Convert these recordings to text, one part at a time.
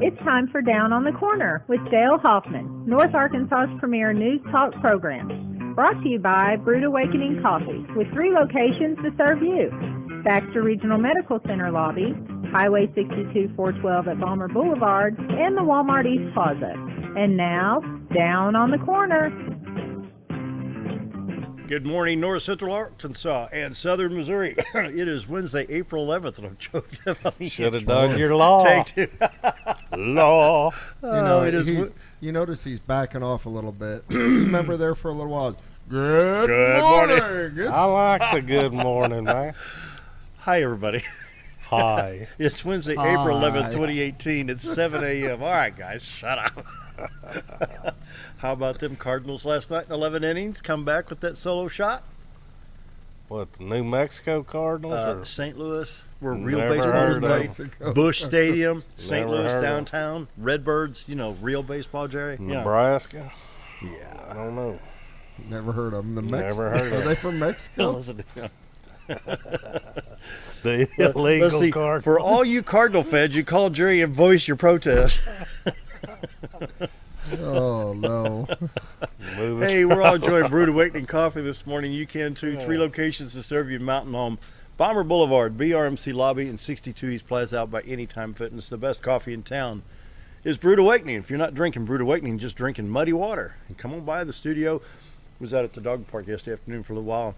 It's time for Down on the Corner with Dale Hoffman, North Arkansas's premier news talk program. Brought to you by Brood Awakening Coffee, with 3 locations to serve you. Baxter Regional Medical Center lobby, Highway 62 412 at Balmer Boulevard, and the Walmart East Plaza. And now, Down on the Corner. Good morning, North Central Arkansas and Southern Missouri. It is Wednesday, April 11th, and I'm choked up. Should have done your law. Law. You notice he's backing off a little bit. Remember there for a little while. Good morning. I like the good morning, man. Hi, everybody. Hi. It's Wednesday, April 11th, 2018. It's 7 a.m. All right, guys, shut up. How about them Cardinals last night in 11 innings? Come back with that solo shot? What, the New Mexico Cardinals? St. Louis, where real Never baseball heard is of played. Busch Stadium, St. Never Louis heard of downtown, Redbirds, real baseball, Jerry. Nebraska? Yeah. I don't know. Never heard of them. Never heard of them. Are they from Mexico? The illegal see, Cardinals. for all you Cardinal fans, you call Jerry and voice your protest. Oh, no. Hey, we're all enjoying Brood Awakening Coffee this morning. You can too. 3 locations to serve you: Mountain Home, Balmer Boulevard, BRMC Lobby, and 62 East Plaza out by Anytime Fitness. The best coffee in town is Brood Awakening. If you're not drinking Brood Awakening, just drinking muddy water. And come on by the studio. I was out at the dog park yesterday afternoon for a little while,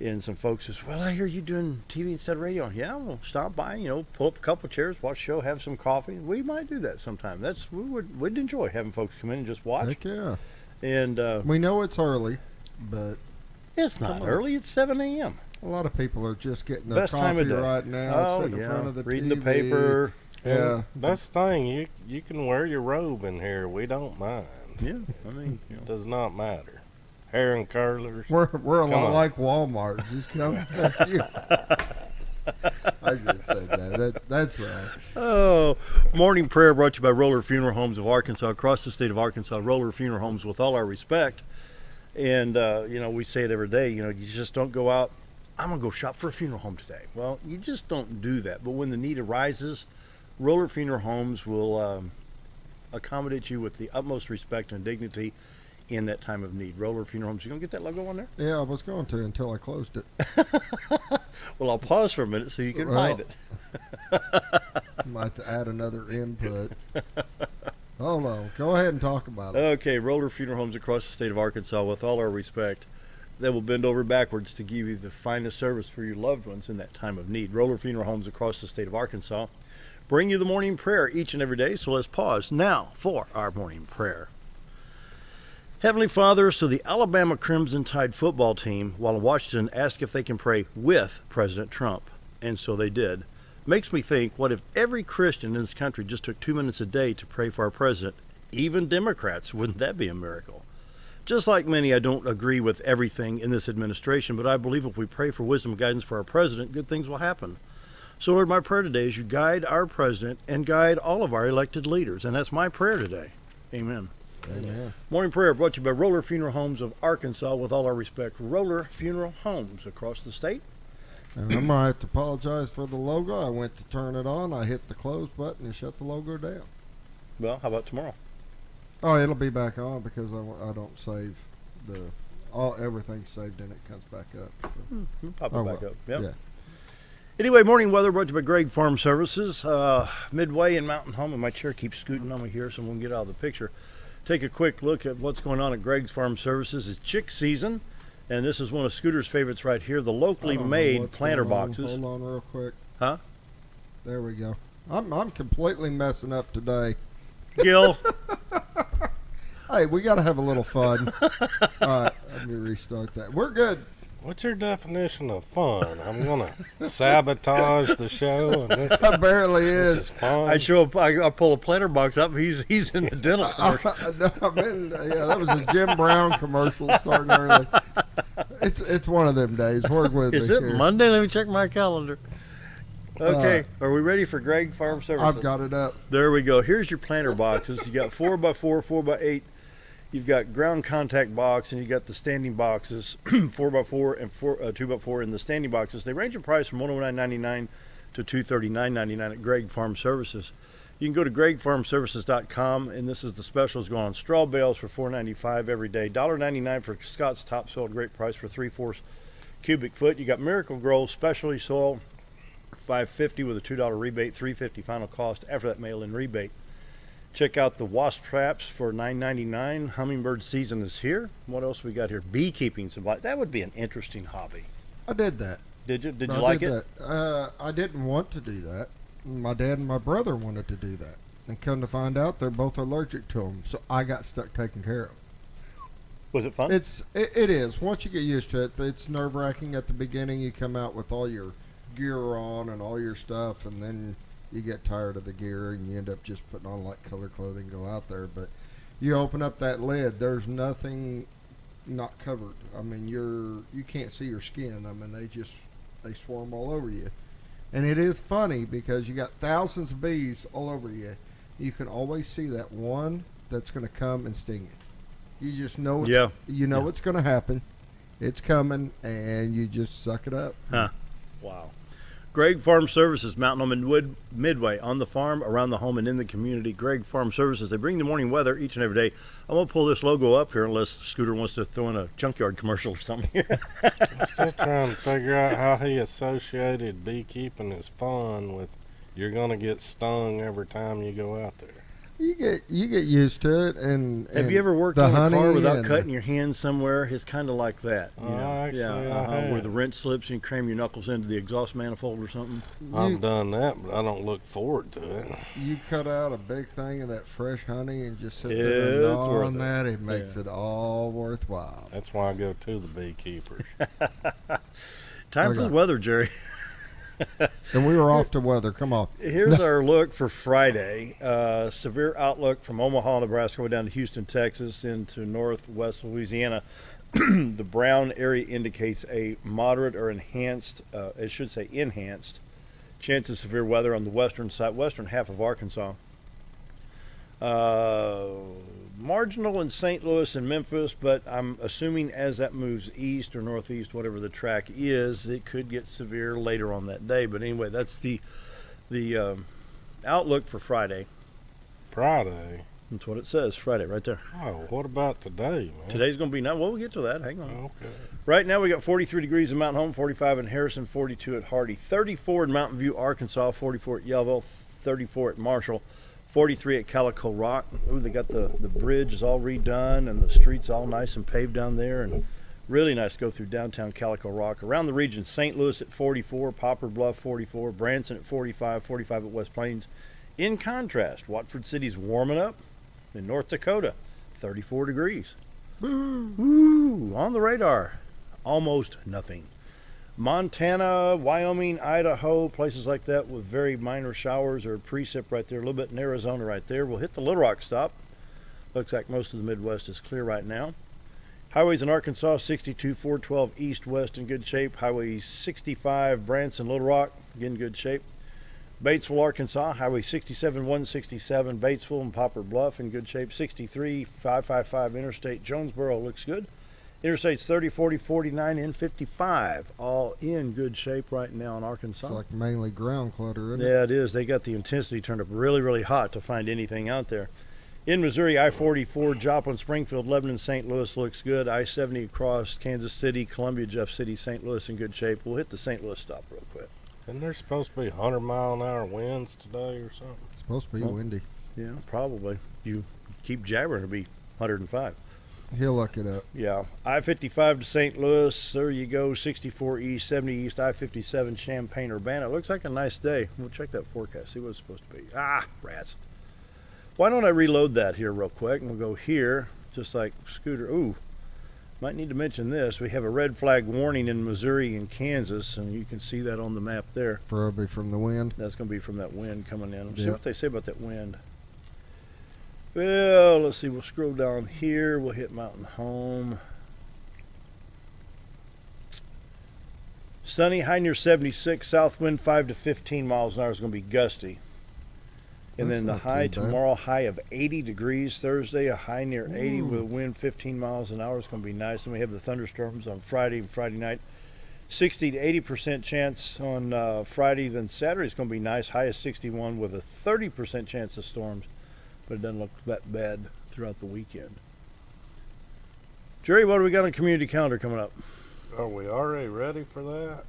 and some folks says, well, I hear you doing TV instead of radio. Yeah, we'll stop by, pull up a couple chairs, watch the show, have some coffee. We might do that sometime. We'd enjoy having folks come in and just watch. Heck yeah. And we know it's early, but it's not early. It's 7 a.m. A lot of people are just getting their Best time coffee of day. right now, Oh, sitting in front of the reading TV. the paper. Yeah. That's the thing. You can wear your robe in here. We don't mind. Yeah, I mean, It does not matter. Hair and curlers. We're a lot on. like Walmart. Just come. I just said that. That's right. Oh, morning prayer brought to you by Roller Funeral Homes of Arkansas, across the state of Arkansas. Roller Funeral Homes, with all our respect. And, we say it every day, you just don't go out, I'm going to go shop for a funeral home today. Well, you just don't do that. But when the need arises, Roller Funeral Homes will accommodate you with the utmost respect and dignity in that time of need. Roller Funeral Homes. You going to get that logo on there? Yeah, I was going to until I closed it. Well, I'll pause for a minute so you can find it. I might have to add another input. Hold on. Go ahead and talk about it. Okay, Roller Funeral Homes across the state of Arkansas, with all our respect, they will bend over backwards to give you the finest service for your loved ones in that time of need. Roller Funeral Homes across the state of Arkansas bring you the morning prayer each and every day. So let's pause now for our morning prayer. Heavenly Father, so the Alabama Crimson Tide football team, while in Washington, asked if they can pray with President Trump, and so they did. Makes me think, what if every Christian in this country just took 2 minutes a day to pray for our president? Even Democrats, wouldn't that be a miracle? Just like many, I don't agree with everything in this administration, but I believe if we pray for wisdom and guidance for our president, good things will happen. So Lord, my prayer today is you guide our president and guide all of our elected leaders, and that's my prayer today. Amen. Amen. Morning prayer brought to you by Roller Funeral Homes of Arkansas, with all our respect. Roller Funeral Homes across the state. And I might have to apologize for the logo. I went to turn it on. I hit the close button and shut the logo down. Well, how about tomorrow? Oh, it'll be back on because I don't save everything's saved and it comes back up. So. Pop it back up. Yep. Yeah. Anyway, morning weather brought to you by Greg Farm Services. Midway in Mountain Home, and my chair keeps scooting on me here, so we'll get out of the picture. Take a quick look at what's going on at Greg's Farm Services. It's chick season, and this is one of Scooter's favorites right here, the locally made planter boxes. Hold on real quick. Huh? There we go. I'm completely messing up today. Gil. Hey, we got to have a little fun. All right, let me restart that. We're good. What's your definition of fun? I'm going to sabotage the show. And this Apparently this is. is fun. I show up, I pull a planter box up, he's in the dental commercial. That was a Jim Brown commercial starting early. It's one of them days. Work with Is me it here. Monday? Let me check my calendar. Okay, are we ready for Greg Farm Services? I've got it up. There we go. Here's your planter boxes. You got 4x4, 4x8. You've got ground contact box, and you got the standing boxes, 4x4 and 2x4 in the standing boxes. They range in price from $109.99 to $239.99 at Greg Farm Services. You can go to gregfarmservices.com, and this is the specials going on. Straw bales for $4.95 every day. $1.99 for Scott's topsoil, great price for 3/4 cubic foot. You got Miracle Grow specialty soil, $5.50 with a $2 rebate, $3.50 final cost after that mail-in rebate. Check out the wasp traps for $9.99. Hummingbird season is here. What else we got here? Beekeeping supplies. That would be an interesting hobby. I did that. Did you? Did you like it? I didn't want to do that. My dad and my brother wanted to do that. And come to find out, they're both allergic to them. So I got stuck taking care of them. Was it fun? It is. Once you get used to it, it's nerve-wracking at the beginning. You come out with all your gear on and all your stuff, and then you get tired of the gear and you end up just putting on like color clothing, go out there. But you open up that lid, there's nothing not covered. I mean, you can't see your skin. I mean, they swarm all over you. And it is funny because you got thousands of bees all over you. You can always see that one that's going to come and sting you. You just know it's going to happen. It's coming, and you just suck it up. Huh. Wow. Gregg Farm Services, Mountain Home and Midway, on the farm, around the home, and in the community. Gregg Farm Services, they bring the morning weather each and every day. I'm going to pull this logo up here unless Scooter wants to throw in a junkyard commercial or something. I'm still trying to figure out how he associated beekeeping as fun with you're going to get stung every time you go out there. You get used to it, and have you ever worked on a car without cutting your hand somewhere? It's kind of like that, you know. Actually, where the wrench slips and you cram your knuckles into the exhaust manifold or something. I've done that, but I don't look forward to it. You cut out a big thing of that fresh honey and just sit there and gnaw on that. It makes it all worthwhile. That's why I go to the beekeepers. Time for the weather, Jerry. And we were off to weather. Come on. Here's our look for Friday. Severe outlook from Omaha, Nebraska, way down to Houston, Texas, into northwest Louisiana. The brown area indicates a moderate or enhanced, enhanced chance of severe weather on the western half of Arkansas. Marginal in St. Louis and Memphis, but I'm assuming as that moves east or northeast, whatever the track is, it could get severe later on that day. But anyway, that's the outlook for Friday. Friday? That's what it says, Friday, right there. Oh, what about today, man? Today's going to be nice. Well, we'll get to that. Hang on. Okay. Right now we got 43 degrees in Mountain Home, 45 in Harrison, 42 at Hardy, 34 in Mountain View, Arkansas, 44 at Yellville, 34 at Marshall, 43 at Calico Rock. Ooh, they got the bridge is all redone and the streets all nice and paved down there, and really nice to go through downtown Calico Rock. Around the region, St. Louis at 44, Poplar Bluff 44, Branson at 45, 45 at West Plains. In contrast, Watford City's warming up. In North Dakota, 34 degrees. Woo! On the radar, almost nothing. Montana, Wyoming, Idaho, places like that with very minor showers or precip right there. A little bit in Arizona right there. We'll hit the Little Rock stop. Looks like most of the Midwest is clear right now. Highways in Arkansas, 62, 412 east-west in good shape. Highway 65, Branson, Little Rock, in good shape. Batesville, Arkansas, Highway 67, 167, Batesville and Poplar Bluff in good shape. 63, 555 Interstate, Jonesboro looks good. Interstates 30, 40, 49, and 55, all in good shape right now in Arkansas. It's like mainly ground clutter, isn't it? Yeah, it is. They got the intensity turned up really, really hot to find anything out there. In Missouri, I-44, Joplin, Springfield, Lebanon, St. Louis looks good. I-70 across Kansas City, Columbia, Jeff City, St. Louis in good shape. We'll hit the St. Louis stop real quick. Isn't there supposed to be 100-mile-an-hour winds today or something? It's supposed to be windy. Yeah, probably. You keep jabbering, it'll be 105. He'll look it up. Yeah. I-55 to St. Louis. There you go. 64 east, 70 east, I-57 Champaign, Urbana. It looks like a nice day. We'll check that forecast, see what it's supposed to be. Ah, rats. Why don't I reload that here real quick, and we'll go here, just like Scooter. Ooh, might need to mention this. We have a red flag warning in Missouri and Kansas, and you can see that on the map there. Probably from the wind. That's going to be from that wind coming in. Let's see Yep. what they say about that wind. Well, let's see. We'll scroll down here. We'll hit Mountain Home. Sunny, high near 76. South wind 5 to 15 miles an hour is going to be gusty. And That's then the not high too bad. tomorrow, high of 80 degrees. Thursday, a high near 80 with a wind 15 miles an hour. It's going to be nice. And we have the thunderstorms on Friday and Friday night. 60 to 80% chance on Friday. Then Saturday is going to be nice, high of 61 with a 30% chance of storms, but it doesn't look that bad throughout the weekend. Jerry, what do we got on community calendar coming up? Are we already ready for that?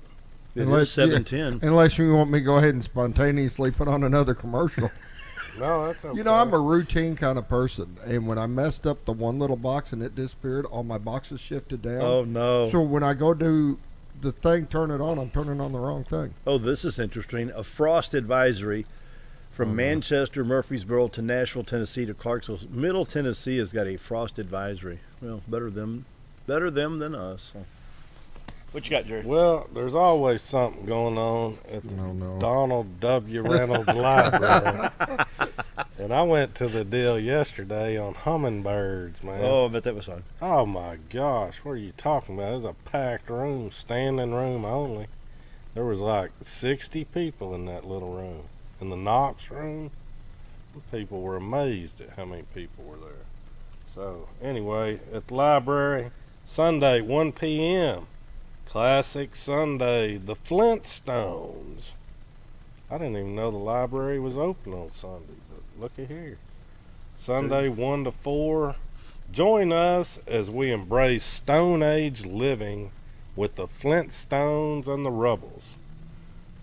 It is 7:10. Unless you want me to go ahead and spontaneously put on another commercial. No, that's okay. You know, I'm a routine kind of person, and when I messed up the one little box and it disappeared, all my boxes shifted down. Oh, no. So when I go do the thing, turn it on, I'm turning on the wrong thing. Oh, this is interesting. A frost advisory from Manchester, Murfreesboro to Nashville, Tennessee to Clarksville. Middle Tennessee has got a frost advisory. Well, better them than us. So. What you got, Jerry? Well, there's always something going on at the Donald W. Reynolds Library. And I went to the deal yesterday on hummingbirds, man. Oh, I bet that was fun. Oh, my gosh. What are you talking about? It was a packed room, standing room only. There was like 60 people in that little room. In the Knox room, people were amazed at how many people were there. So, anyway, at the library, Sunday, 1 p.m., Classic Sunday, the Flintstones. I didn't even know the library was open on Sunday, but look at here. Sunday, 1 to 4. Join us as we embrace Stone Age living with the Flintstones and the Rubbles.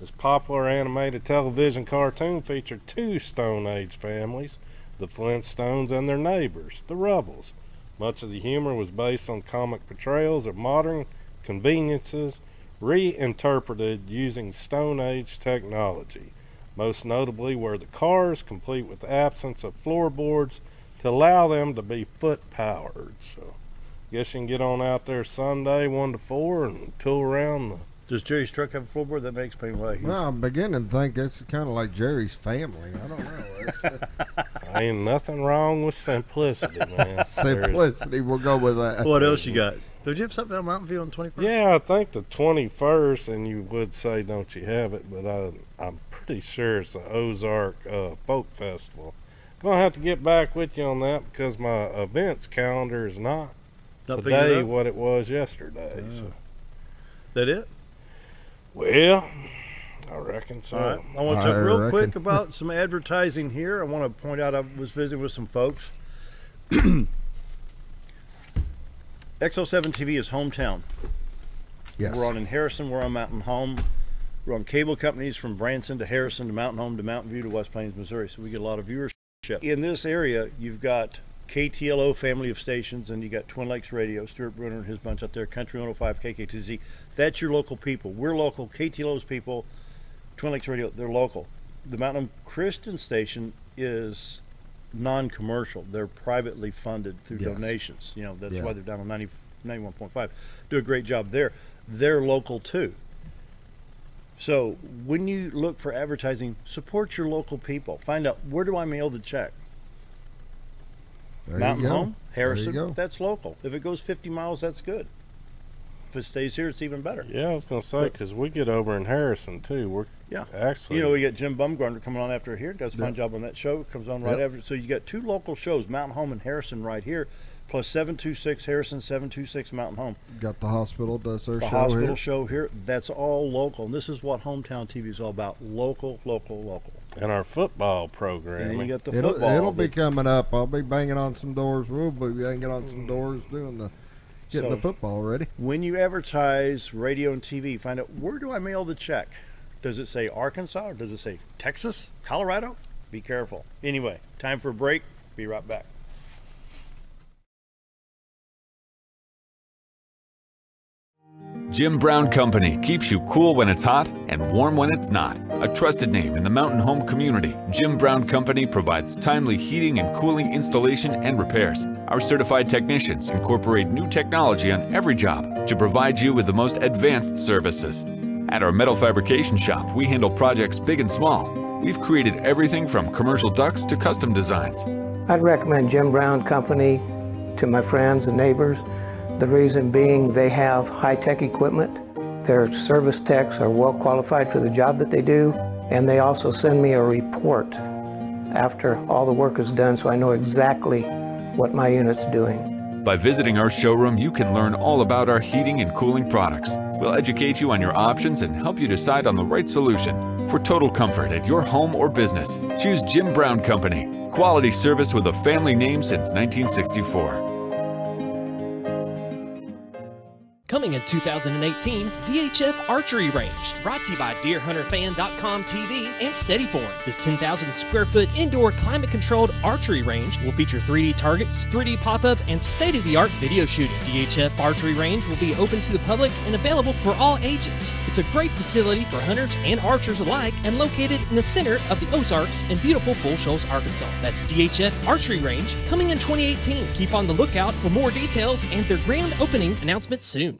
This popular animated television cartoon featured two Stone Age families, the Flintstones and their neighbors, the Rubbles. Much of the humor was based on comic portrayals of modern conveniences reinterpreted using Stone Age technology. Most notably were the cars, complete with the absence of floorboards to allow them to be foot-powered. So, guess you can get on out there Sunday, 1 to 4, and tool around the... Does Jerry's truck have a floorboard? That makes me like. Well, I'm beginning to think that's kind of like Jerry's family. I don't know. Ain't nothing wrong with simplicity, man. Simplicity, we'll go with that. What else you got? Did you have something on Mountain View on 21st? Yeah, I think the 21st, and you would say, don't you have it, but I'm pretty sure it's the Ozark Folk Festival. Gonna have to get back with you on that because my events calendar is not today what it was yesterday. So. That it? Well, I reckon so. All right. I want to talk real quick about some advertising here. I want to point out I was visiting with some folks. XO7 TV is hometown. Yes. We're on in Harrison. We're on Mountain Home. We're on cable companies from Branson to Harrison to Mountain Home to Mountain View to West Plains, Missouri. So we get a lot of viewership. In this area, you've got KTLO family of stations, and you got Twin Lakes Radio, Stuart Bruner and his bunch out there, Country 105, KKTZ. That's your local people. We're local. KTLO's people, Twin Lakes Radio, they're local. The Mountain Christian station is non-commercial. They're privately funded through donations. You know, that's why they're down on 91.5. Do a great job there. They're local too. So when you look for advertising, support your local people. Find out, where do I mail the check? There Mountain you go. Home, Harrison, There you go. that's local. If it goes 50 miles, that's good. If it stays here, it's even better. Yeah, I was going to say, because we get over in Harrison, too. We're actually... You know, we got Jim Bumgarner coming on after here. Does a fine job on that show. Comes on right after. So you got two local shows, Mountain Home and Harrison right here, plus 726 Harrison, 726 Mountain Home. Got the hospital does their the show hospital here. show here. That's all local. And this is what Hometown TV is all about. Local, local, local. And our football program. And you got the football. It'll be coming up. I'll be banging on some doors. We'll be banging on some doors getting the football ready. When you advertise radio and TV, find out, where do I mail the check? Does it say Arkansas or does it say Texas, Colorado? Be careful. Anyway, time for a break. Be right back. Jim Brown Company keeps you cool when it's hot and warm when it's not. A trusted name in the mountain home community, Jim Brown Company provides timely heating and cooling installation and repairs. Our certified technicians incorporate new technology on every job to provide you with the most advanced services. At our metal fabrication shop, we handle projects big and small. We've created everything from commercial ducts to custom designs. I'd recommend Jim Brown Company to my friends and neighbors. The reason being they have high-tech equipment. Their service techs are well qualified for the job that they do, and they also send me a report after all the work is done so I know exactly what my unit's doing. By visiting our showroom, you can learn all about our heating and cooling products. We'll educate you on your options and help you decide on the right solution. For total comfort at your home or business, choose Jim Brown Company. Quality service with a family name since 1964. Coming in 2018, VHF Archery Range, brought to you by DeerHunterFan.com TV and Steadyform. This 10,000 square foot indoor climate-controlled archery range will feature 3D targets, 3D pop-up, and state-of-the-art video shooting. DHF Archery Range will be open to the public and available for all ages. It's a great facility for hunters and archers alike and located in the center of the Ozarks in beautiful Bull Shoals, Arkansas. That's DHF Archery Range coming in 2018. Keep on the lookout for more details and their grand opening announcement soon.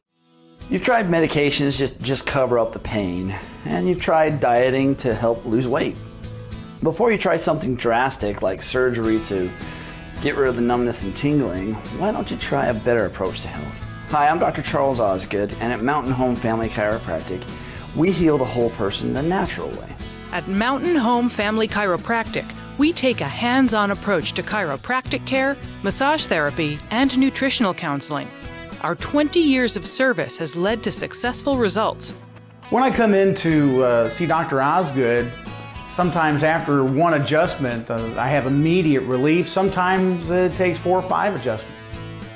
You've tried medications just cover up the pain, and you've tried dieting to help lose weight. Before you try something drastic like surgery to get rid of the numbness and tingling, why don't you try a better approach to health? Hi, I'm Dr. Charles Osgood, and at Mountain Home Family Chiropractic, we heal the whole person the natural way. At Mountain Home Family Chiropractic, we take a hands-on approach to chiropractic care, massage therapy, and nutritional counseling. Our 20 years of service has led to successful results. When I come in to see Dr. Osgood, sometimes after one adjustment, I have immediate relief. Sometimes it takes 4 or 5 adjustments.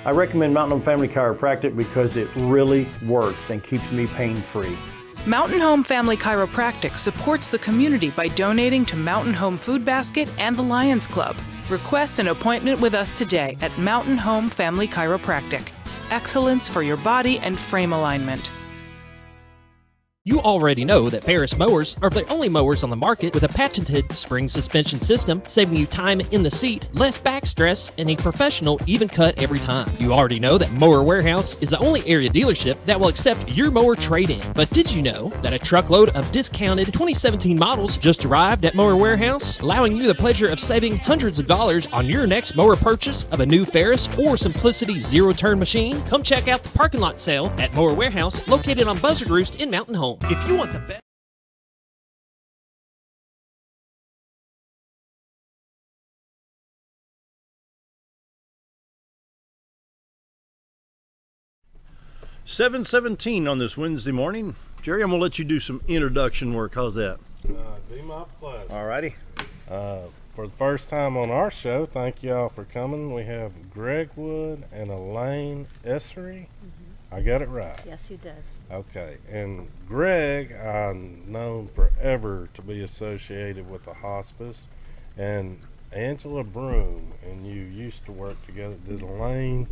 I recommend Mountain Home Family Chiropractic because it really works and keeps me pain-free. Mountain Home Family Chiropractic supports the community by donating to Mountain Home Food Basket and the Lions Club. Request an appointment with us today at Mountain Home Family Chiropractic. Excellence for your body and frame alignment. You already know that Ferris mowers are the only mowers on the market with a patented spring suspension system, saving you time in the seat, less back stress, and a professional even cut every time. You already know that Mower Warehouse is the only area dealership that will accept your mower trade-in. But did you know that a truckload of discounted 2017 models just arrived at Mower Warehouse, allowing you the pleasure of saving hundreds of dollars on your next mower purchase of a new Ferris or Simplicity zero-turn machine? Come check out the parking lot sale at Mower Warehouse, located on Buzzard Roost in Mountain Home. If you want the best. $7:17 on this Wednesday morning. Jerry, I'm gonna let you do some introduction work. How's that? Be my pleasure. Alrighty. For the first time on our show, thank you all for coming. We have Greg Wood and Elaine Essary. I got it right. Yes, you did. Okay, and Greg, I've known forever to be associated with the hospice, and Angela Broom and you used to work together. Did Elaine?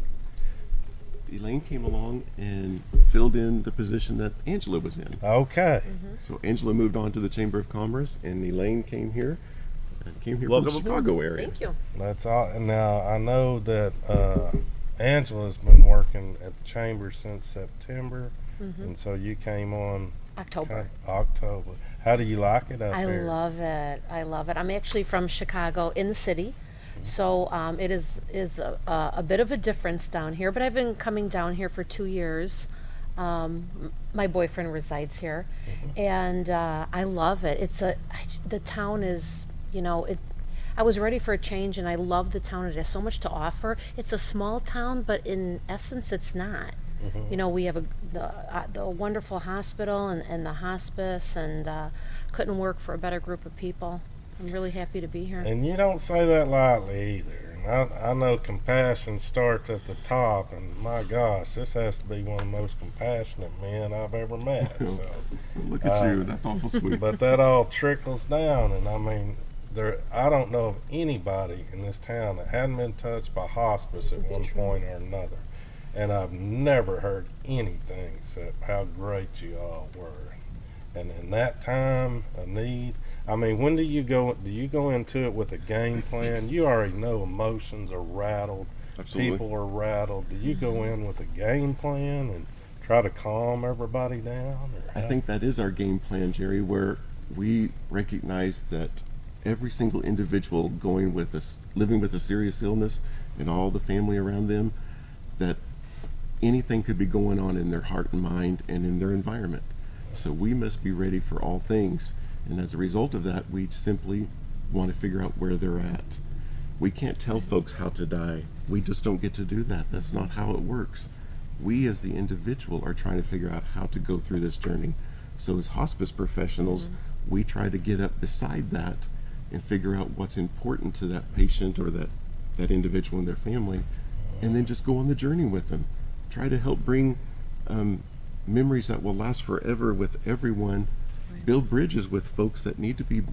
Elaine came along and filled in the position that Angela was in. Okay. So Angela moved on to the Chamber of Commerce, and Elaine came here. Welcome from the Chicago area. Thank you. That's all. And now I know that Angela's been working at the Chamber since September. And so you came on October. October. How do you like it out there? I love it. I love it. I'm actually from Chicago in the city, so it is a bit of a difference down here. But I've been coming down here for 2 years. My boyfriend resides here, and I love it. The town is, I was ready for a change, and I love the town. It has so much to offer. It's a small town, but in essence, it's not. We have the wonderful hospital and the hospice, and couldn't work for a better group of people. I'm really happy to be here. And you don't say that lightly either. And I know compassion starts at the top, and my gosh, this has to be one of the most compassionate men I've ever met. So, Look at you, that's awful sweet. But that all trickles down, and I mean, I don't know of anybody in this town that hadn't been touched by hospice at one point or another. And I've never heard anything except how great you all were. And in that time of need, I mean, when do you go into it with a game plan? You already know emotions are rattled. Absolutely. People are rattled. Do you go in with a game plan and try to calm everybody down? I think that is our game plan, Jerry, where we recognize that every single individual living with a serious illness and all the family around them, that anything could be going on in their heart and mind and in their environment. So we must be ready for all things. And as a result of that, we simply want to figure out where they're at. We can't tell folks how to die. We just don't get to do that. That's not how it works. We as the individual are trying to figure out how to go through this journey. So as hospice professionals, we try to get up beside that and figure out what's important to that patient or that individual and their family, and then just go on the journey with them. Try to help bring memories that will last forever with everyone, build bridges with folks that need to be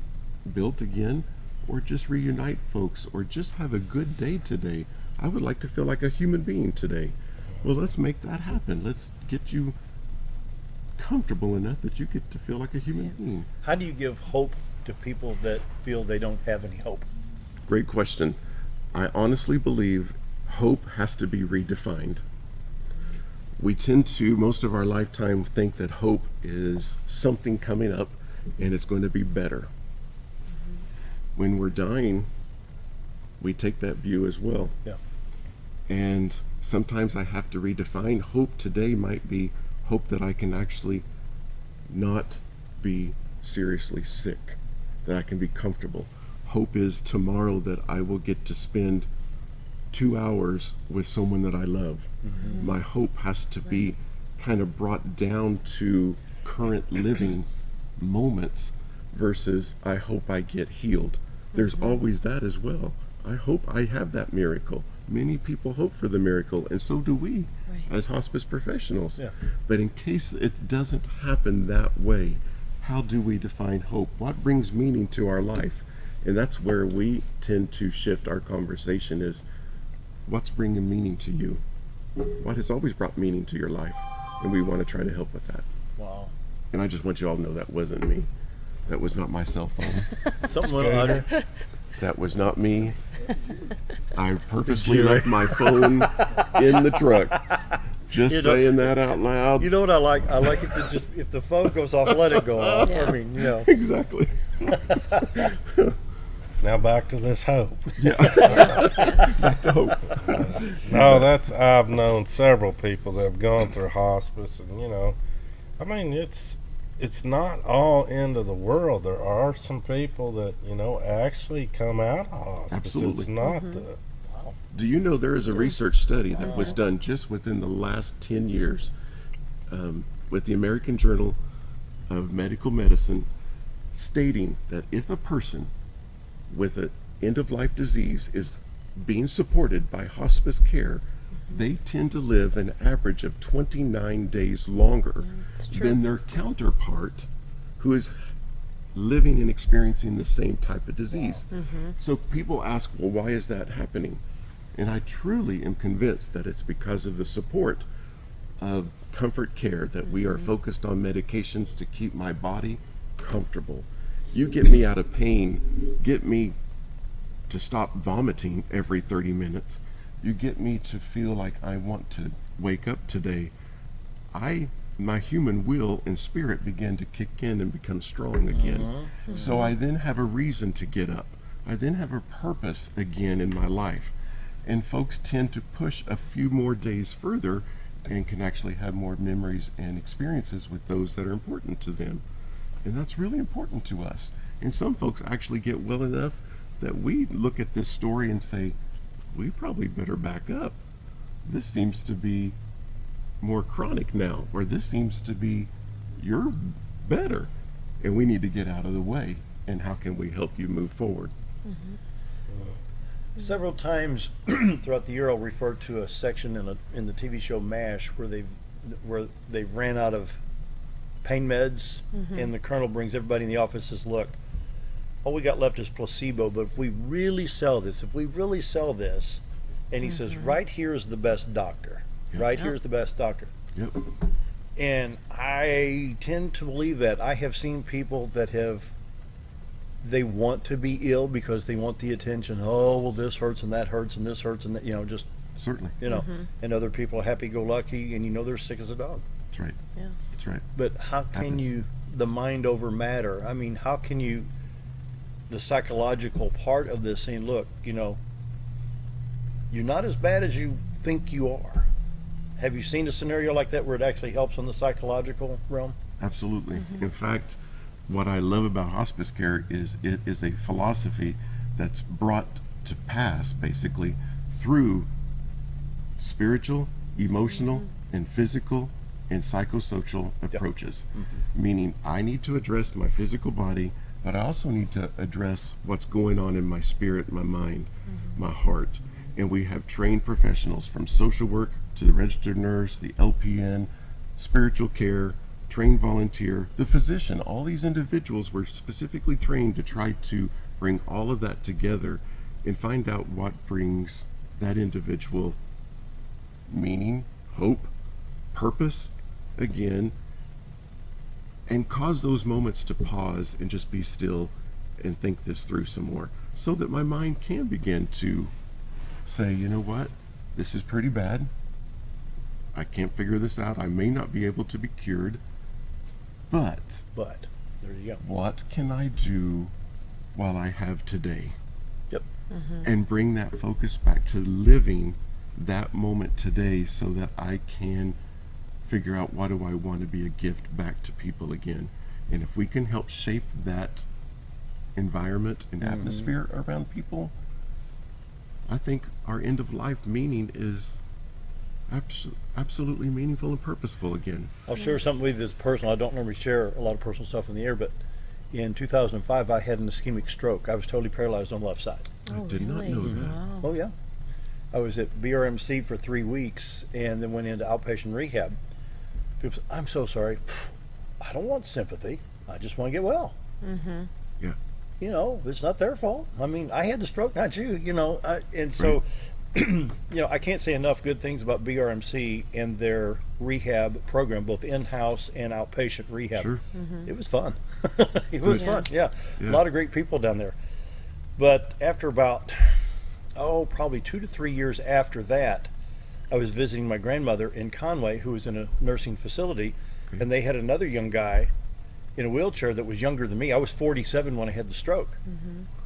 built again, or just reunite folks, or just have a good day today. I would like to feel like a human being today. Well, let's make that happen. Let's get you comfortable enough that you get to feel like a human being. How do you give hope to people that feel they don't have any hope? Great question. I honestly believe hope has to be redefined. We tend to, most of our lifetime, think that hope is something coming up and it's going to be better. When we're dying, we take that view as well. Yeah. And sometimes I have to redefine hope. Today might be hope that I can actually not be seriously sick, that I can be comfortable. Hope is tomorrow that I will get to spend 2 hours with someone that I love. My hope has to be kind of brought down to current living moments versus I hope I get healed. There's always that as well. I hope I have that miracle. Many people hope for the miracle, and so do we as hospice professionals. Yeah. But in case it doesn't happen that way, how do we define hope? What brings meaning to our life? And that's where we tend to shift our conversation is, what's bringing meaning to you? What has always brought meaning to your life? And we want to try to help with that. Wow. And I just want you all to know that wasn't me. That was not my cell phone. Something a little louder. That was not me. I purposely left my phone in the truck. Just saying that out loud. You know what I like? I like it to just, if the phone goes off, let it go off. Yeah. I mean, you know. Exactly. Now back to this hope. Yeah. Back to hope. No, I've known several people that have gone through hospice, and I mean, it's not all end of the world. There are some people that actually come out of hospice. Absolutely. It's not the. Do you know there is a research study that was done just within the last 10 years with the American Journal of Medical Medicine stating that if a person with an end-of-life disease is being supported by hospice care, they tend to live an average of 29 days longer than their counterpart who is living and experiencing the same type of disease. So people ask, well, why is that happening? And I truly am convinced that it's because of the support of comfort care, that we are focused on medications to keep my body comfortable. You get me out of pain, get me to stop vomiting every 30 minutes. You get me to feel like I want to wake up today. My human will and spirit begin to kick in and become strong again. So I then have a reason to get up. I then have a purpose again in my life. And folks tend to push a few more days further and can actually have more memories and experiences with those that are important to them. And that's really important to us. And some folks actually get well enough that we look at this story and say, we probably better back up. This seems to be more chronic now, or this seems to be, you're better, and we need to get out of the way. And how can we help you move forward? Several times throughout the year, I'll refer to a section in the TV show MASH where they ran out of pain meds, and the colonel brings everybody in the office and says, look, all we got left is placebo, but if we really sell this, and he says, right here is the best doctor. Right here is the best doctor. Yep. And I tend to believe that. I have seen people that they want to be ill because they want the attention. Oh, well, this hurts and that hurts and this hurts and that, just certainly, and other people are happy-go-lucky and they're sick as a dog. That's right. Yeah. That's right. But how can you, the mind over matter? I mean, how can you, the psychological part of this saying, look, you're not as bad as you think you are. Have you seen a scenario like that where it actually helps on the psychological realm? Absolutely. In fact, what I love about hospice care is it is a philosophy that's brought to pass basically through spiritual, emotional, and physical and psychosocial approaches. Meaning I need to address my physical body, but I also need to address what's going on in my spirit, my mind, my heart. And we have trained professionals from social work to the registered nurse, the LPN, spiritual care, trained volunteer, the physician. All these individuals were specifically trained to try to bring all of that together and find out what brings that individual meaning, hope, purpose, again, and cause those moments to pause and just be still and think this through some more, so that my mind can begin to say, you know what, this is pretty bad. I can't figure this out. I may not be able to be cured, but there you go. What can I do while I have today? Yep. And bring that focus back to living that moment today, so that I can figure out, what do I want to be a gift back to people again. And if we can help shape that environment and atmosphere around people, I think our end of life meaning is absolutely meaningful and purposeful again. I'll share something with you that's personal. I don't normally share a lot of personal stuff in the air, but in 2005 I had an ischemic stroke. I was totally paralyzed on the left side. I did not know that. Wow. Oh yeah. I was at BRMC for 3 weeks and then went into outpatient rehab. People said, I'm so sorry. I don't want sympathy. I just want to get well. Yeah. You know, it's not their fault. I mean, I had the stroke, not you, you know. And so, you know, I can't say enough good things about BRMC and their rehab program, both in-house and outpatient rehab. Sure. It was fun. It was fun, yeah. A lot of great people down there. But after about, probably 2 to 3 years after that, I was visiting my grandmother in Conway, who was in a nursing facility, and they had another young guy in a wheelchair that was younger than me. I was 47 when I had the stroke.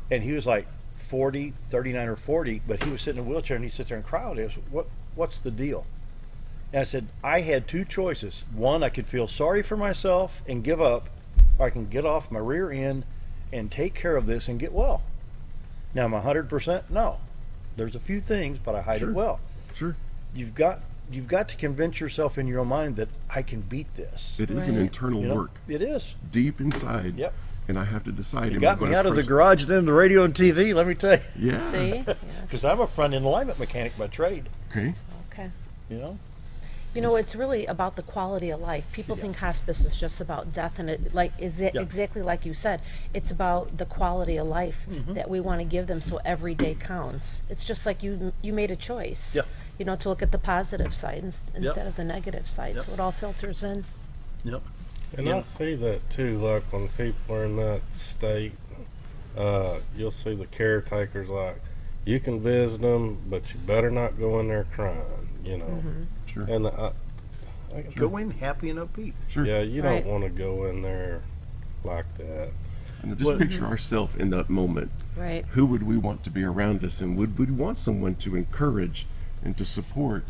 And he was like 40, 39 or 40, but he was sitting in a wheelchair and he sits there and cried. He goes, what's the deal? And I said, I had 2 choices. One, I could feel sorry for myself and give up, or I can get off my rear end and take care of this and get well. Now, am I 100%? No. There's a few things, but I hide it well. Sure. You've got to convince yourself in your own mind that I can beat this. It is an internal work. It is. Deep inside. Yep. And I have to decide. You got me out of the garage and into the radio and TV, let me tell you. Yeah. See? Because I'm a front-end alignment mechanic by trade. Okay. Okay. You know? You know, it's really about the quality of life. People think hospice is just about death, and exactly like you said, it's about the quality of life that we want to give them, so every day counts. It's just like you made a choice, you know, to look at the positive side instead of the negative side, so it all filters in. Yep. And I see that too, like when people are in that state, you'll see the caretakers like, you can visit them, but you better not go in there crying, you know. Sure. And Go in happy and upbeat. Sure. yeah, you don't want to go in there like that. And just picture ourselves in that moment. Right. Who would we want to be around us, and would we want someone to encourage and to support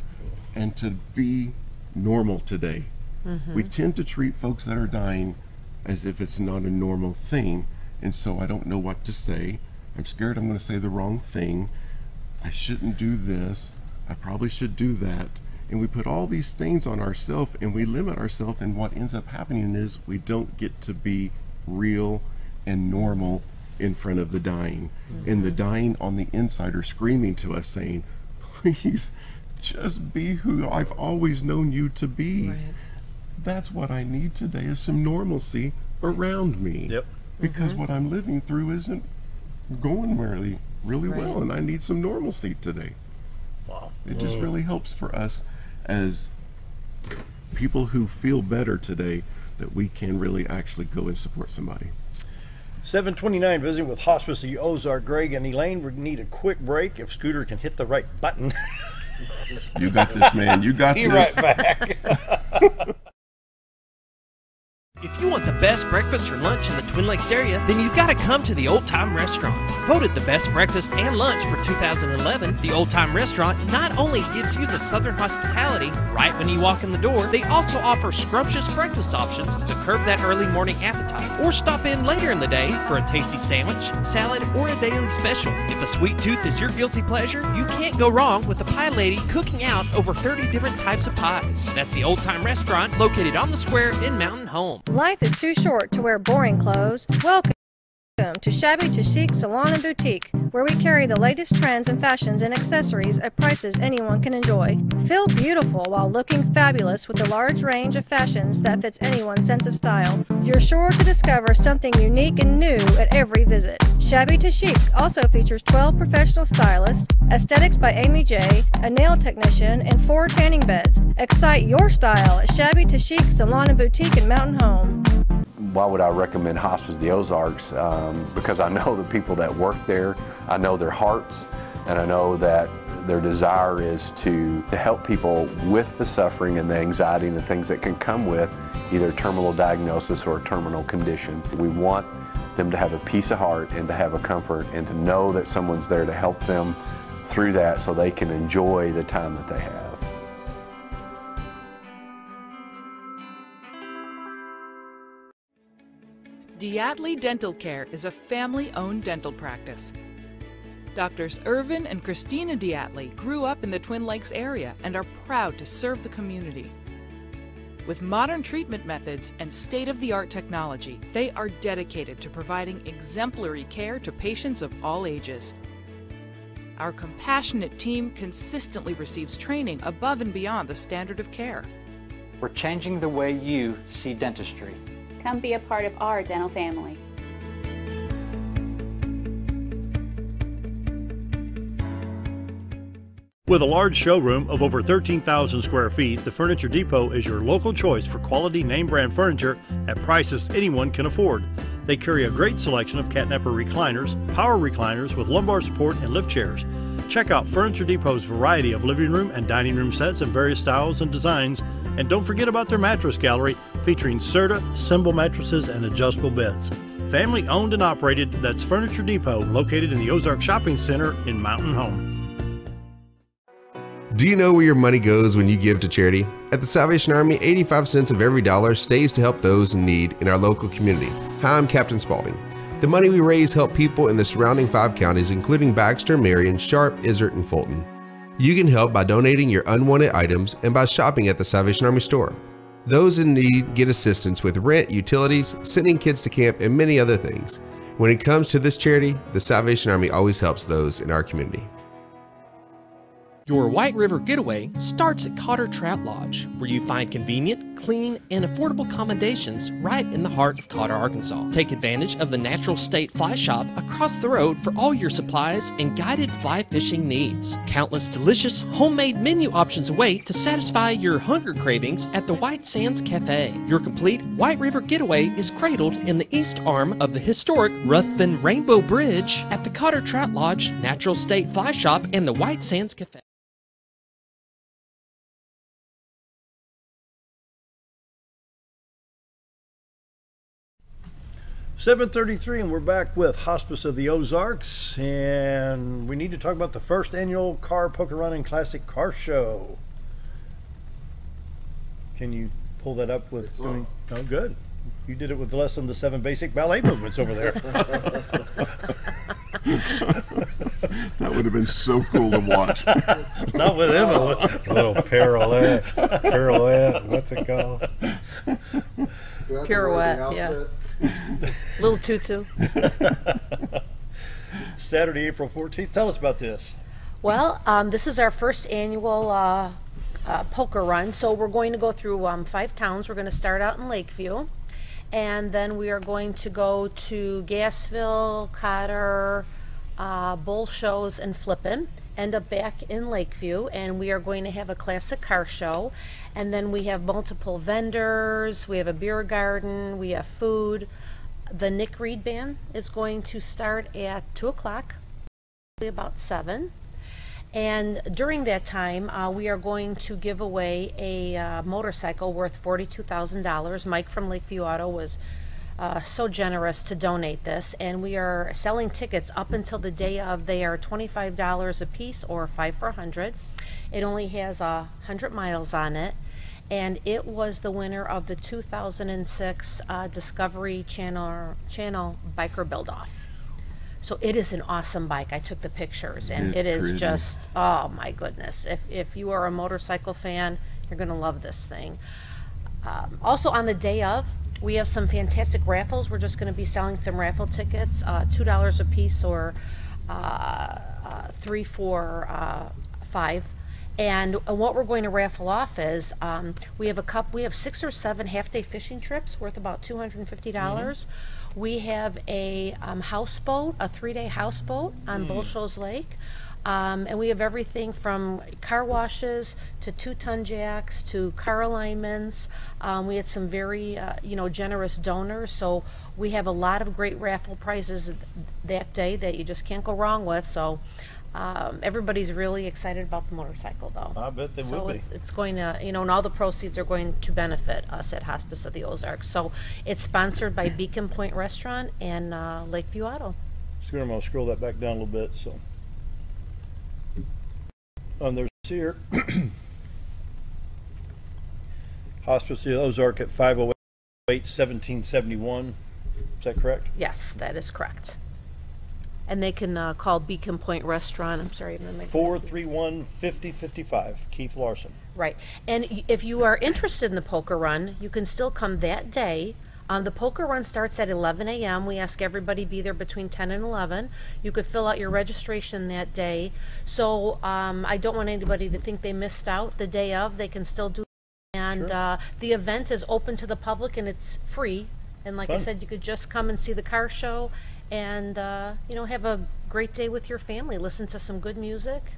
and to be normal today? We tend to treat folks that are dying as if it's not a normal thing, and so I don't know what to say. I'm scared I'm going to say the wrong thing. I shouldn't do this. I probably should do that. And we put all these things on ourselves, and we limit ourselves, and what ends up happening is we don't get to be real and normal in front of the dying. And the dying on the inside are screaming to us saying, please just be who I've always known you to be. Right. That's what I need today, is some normalcy around me. Yep. Because what I'm living through isn't going really well, and I need some normalcy today. Wow. It just really helps for us as people who feel better today, that we can really actually go and support somebody. 729, visiting with Hospice of Ozarks. Greg and Elaine, we need a quick break. If Scooter can hit the right button. You got this, man. You got Be this. right back. If you want the best breakfast or lunch in the Twin Lakes area, then you've got to come to the Old Time Restaurant. Voted the best breakfast and lunch for 2011, the Old Time Restaurant not only gives you the Southern hospitality right when you walk in the door, they also offer scrumptious breakfast options to curb that early morning appetite. Or stop in later in the day for a tasty sandwich, salad, or a daily special. If a sweet tooth is your guilty pleasure, you can't go wrong with the Pie Lady cooking out over 30 different types of pies. That's the Old Time Restaurant located on the square in Mountain Home. Life is too short to wear boring clothes. Welcome to Shabby to Chic Salon and Boutique, where we carry the latest trends and fashions and accessories at prices anyone can enjoy. Feel beautiful while looking fabulous with a large range of fashions that fits anyone's sense of style. You're sure to discover something unique and new at every visit. Shabby to Chic also features 12 professional stylists, aesthetics by Amy J, a nail technician, and 4 tanning beds. Excite your style at Shabby to Chic Salon and Boutique in Mountain Home. Why would I recommend Hospice the Ozarks? Because I know the people that work there, I know their hearts, and I know that their desire is to help people with the suffering and the anxiety and the things that can come with either terminal diagnosis or a terminal condition. We want them to have a peace of heart and to have a comfort and to know that someone's there to help them through that so they can enjoy the time that they have. Diatley Dental Care is a family-owned dental practice. Doctors Irvin and Christina Diatley grew up in the Twin Lakes area and are proud to serve the community. With modern treatment methods and state-of-the-art technology, they are dedicated to providing exemplary care to patients of all ages. Our compassionate team consistently receives training above and beyond the standard of care. We're changing the way you see dentistry. Come be a part of our dental family. With a large showroom of over 13,000 square feet, the Furniture Depot is your local choice for quality name brand furniture at prices anyone can afford. They carry a great selection of catnapper recliners, power recliners with lumbar support, and lift chairs. Check out Furniture Depot's variety of living room and dining room sets in various styles and designs. And don't forget about their mattress gallery featuring Serta, Symbol mattresses, and adjustable beds. Family owned and operated, that's Furniture Depot, located in the Ozarks Shopping Center in Mountain Home. Do you know where your money goes when you give to charity? At the Salvation Army, 85 cents of every dollar stays to help those in need in our local community. Hi, I'm Captain Spaulding. The money we raise help people in the surrounding 5 counties, including Baxter, Marion, Sharp, Izzard, and Fulton. You can help by donating your unwanted items and by shopping at the Salvation Army store. Those in need get assistance with rent, utilities, sending kids to camp, and many other things. When it comes to this charity, the Salvation Army always helps those in our community. Your White River getaway starts at Cotter Trout Lodge, where you find convenient, clean, and affordable accommodations right in the heart of Cotter, Arkansas. Take advantage of the Natural State Fly Shop across the road for all your supplies and guided fly fishing needs. Countless delicious homemade menu options await to satisfy your hunger cravings at the White Sands Cafe. Your complete White River getaway is cradled in the east arm of the historic Ruthven Rainbow Bridge at the Cotter Trout Lodge, Natural State Fly Shop, and the White Sands Cafe. 7:33, and we're back with Hospice of the Ozarks, and we need to talk about the first annual Car Poker Run and Classic Car Show. Can you pull that up with doing? Oh, good. You did it with less than the 7 basic ballet movements over there. That would have been so cool to watch. Not with him. A little pirouette, what's it called? Pirouette, yeah. Little tutu. Saturday, April 14th. Tell us about this. Well, this is our first annual poker run. So we're going to go through 5 towns. We're going to start out in Lakeview. And then we are going to go to Gassville, Cotter, Bull Shows, and Flippin'. End up back in Lakeview, and we are going to have a classic car show. And then we have multiple vendors, we have a beer garden, we have food. The Nick Reed Band is going to start at 2 o'clock, about 7. And during that time, we are going to give away a motorcycle worth $42,000. Mike from Lakeview Auto was so generous to donate this, and we are selling tickets up until the day of. They are $25 a piece or 5 for $100. It only has 100 miles on it, and it was the winner of the 2006 Discovery Channel Biker Build-Off. So it is an awesome bike. I took the pictures, and it is pretty. just, oh my goodness. If you are a motorcycle fan, you're going to love this thing. Also on the day of, we have some fantastic raffles. We're just going to be selling some raffle tickets, $2 a piece or 3 for 5. And what we're going to raffle off is we have 6 or 7 half-day fishing trips worth about $250. We have a houseboat, a 3-day houseboat on Bull Shoals Lake. And we have everything from car washes to 2-ton jacks to car alignments. We had some very generous donors, so we have a lot of great raffle prizes that day that you just can't go wrong with. So everybody's really excited about the motorcycle, though. I bet they will be. So it's going to, and all the proceeds are going to benefit us at Hospice of the Ozarks. So it's sponsored by Beacon Point Restaurant and Lakeview Auto. So I'm going to scroll that back down a little bit. So there's here Hospice of the Ozark at 508-1771. Is that correct? Yes, that is correct. And they can call Beacon Point Restaurant. I'm sorry, I'm gonna make 431-5055. Keith Larson. Right. And if you are interested in the poker run, you can still come that day. The poker run starts at 11 a.m. We ask everybody be there between 10 and 11. You could fill out your registration that day. So I don't want anybody to think they missed out the day of. They can still do it. And the event is open to the public and it's free. And like I said, you could just come and see the car show and have a great day with your family. Listen to some good music.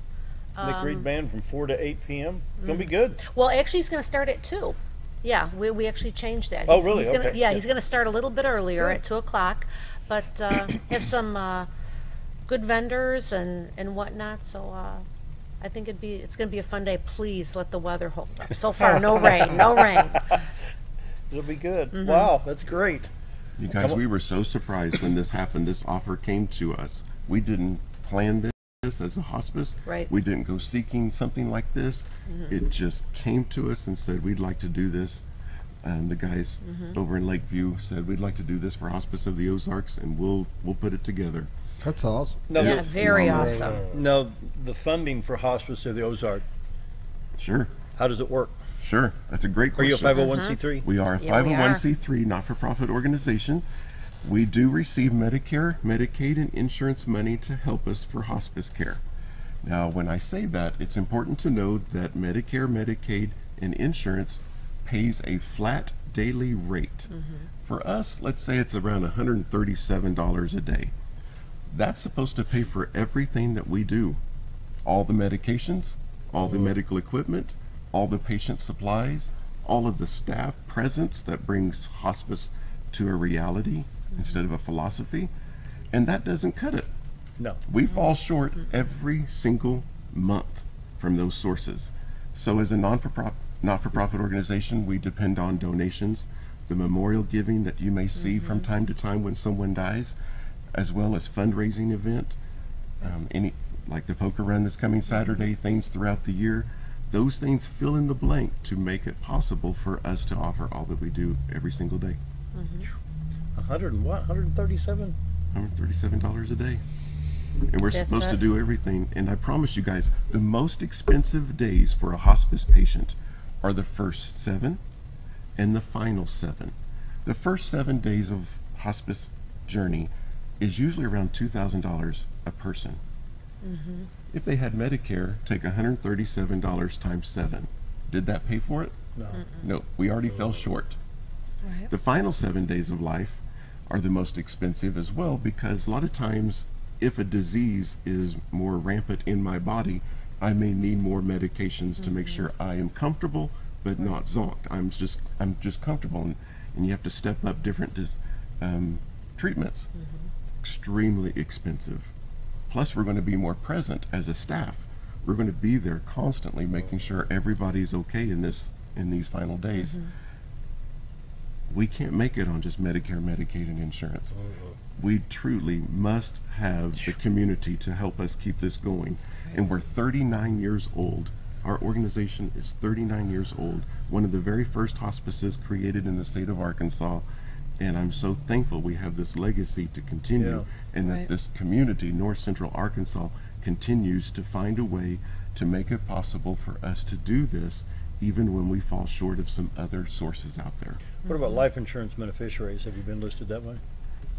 Nick Reed Band from 4 to 8 p.m. It's going to be good. Well, actually, it's going to start at 2. Yeah, we actually changed that. Oh, really? He's gonna, Okay. he's going to start a little bit earlier at 2 o'clock, but have some good vendors and whatnot. So I think it's going to be a fun day. Please let the weather hold up. So far, no rain, no rain. It'll be good. Wow, that's great. You guys, we were so surprised when this happened. This offer came to us. We didn't plan this as a hospice. Right. We didn't go seeking something like this. It just came to us and said, we'd like to do this. The guys over in Lakeview said, we'd like to do this for Hospice of the Ozarks, and we'll put it together. That's awesome. No, Yeah, very awesome. No, the funding for Hospice of the Ozark, Sure. how does it work? Sure. That's a great Are you a question. 501c3? We are a Yeah, we are. 501c3 not-for-profit organization. We do receive Medicare, Medicaid, and insurance money to help us for hospice care. Now, when I say that, it's important to know that Medicare, Medicaid, and insurance pays a flat daily rate. For us, let's say it's around $137 a day. That's supposed to pay for everything that we do. All the medications, all the medical equipment, all the patient supplies, all of the staff presence that brings hospice to a reality instead of a philosophy, and that doesn't cut it. No. We fall short every single month from those sources. So as a not-for-profit organization, we depend on donations, the memorial giving that you may see from time to time when someone dies, as well as fundraising event, any like the poker run this coming Saturday, things throughout the year. Those things fill in the blank to make it possible for us to offer all that we do every single day. 100 and what? 137? $137 a day. And we're That's supposed to it. do everything. And I promise you guys, the most expensive days for a hospice patient are the first 7 and the final 7. The first 7 days of hospice journey is usually around $2,000 a person. If they had Medicare, take $137 times 7. Did that pay for it? No. No, we already fell short. Right. The final 7 days of life are the most expensive as well, because a lot of times if a disease is more rampant in my body, I may need more medications to make sure I am comfortable but not zonked. I'm just comfortable, and you have to step up different treatments. Extremely expensive. Plus we're going to be more present as a staff. we're going to be there constantly making sure everybody's okay in these final days. We can't make it on just Medicare, Medicaid, and insurance. We truly must have the community to help us keep this going. And we're 39 years old. Our organization is 39 years old, one of the very first hospices created in the state of Arkansas. And I'm so thankful we have this legacy to continue, and that this community, North Central Arkansas, continues to find a way to make it possible for us to do this, even when we fall short of some other sources out there. What about life insurance beneficiaries? Have you been listed that way?